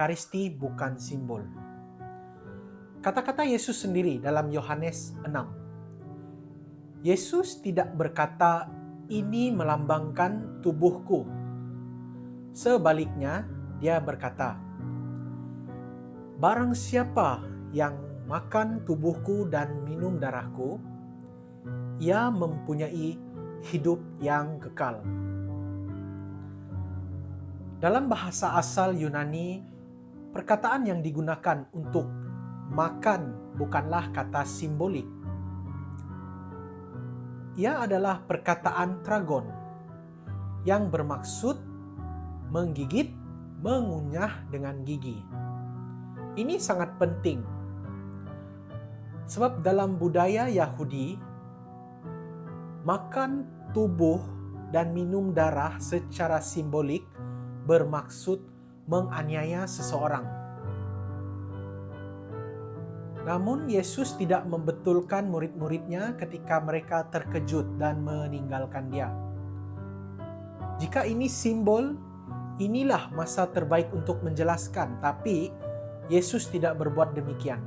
Ekaristi bukan simbol. Kata-kata Yesus sendiri dalam Yohanes 6. Yesus tidak berkata, "Ini melambangkan tubuhku." Sebaliknya, dia berkata, "Barang siapa yang makan tubuhku dan minum darahku, ia mempunyai hidup yang kekal." Dalam bahasa asal Yunani, perkataan yang digunakan untuk makan bukanlah kata simbolik. Ia adalah perkataan tragon yang bermaksud menggigit, mengunyah dengan gigi. Ini sangat penting, sebab dalam budaya Yahudi, makan tubuh dan minum darah secara simbolik bermaksud menganiaya seseorang. Namun Yesus tidak membetulkan murid-muridnya ketika mereka terkejut dan meninggalkan dia. Jika ini simbol, inilah masa terbaik untuk menjelaskan, tapi Yesus tidak berbuat demikian.